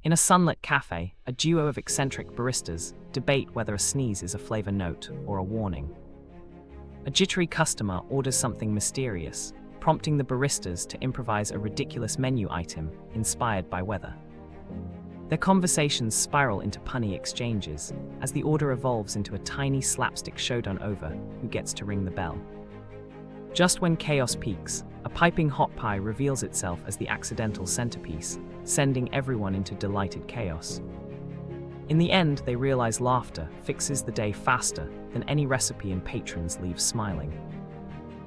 In a sunlit cafe, a duo of eccentric baristas debate whether a sneeze is a flavor note or a warning. A jittery customer orders something mysterious, prompting the baristas to improvise a ridiculous menu item inspired by weather. Their conversations spiral into punny exchanges as the order evolves into a tiny slapstick showdown over who gets to ring the bell. Just when chaos peaks, a piping hot pie reveals itself as the accidental centerpiece, sending everyone into delighted chaos. In the end, they realize laughter fixes the day faster than any recipe and patrons leave smiling.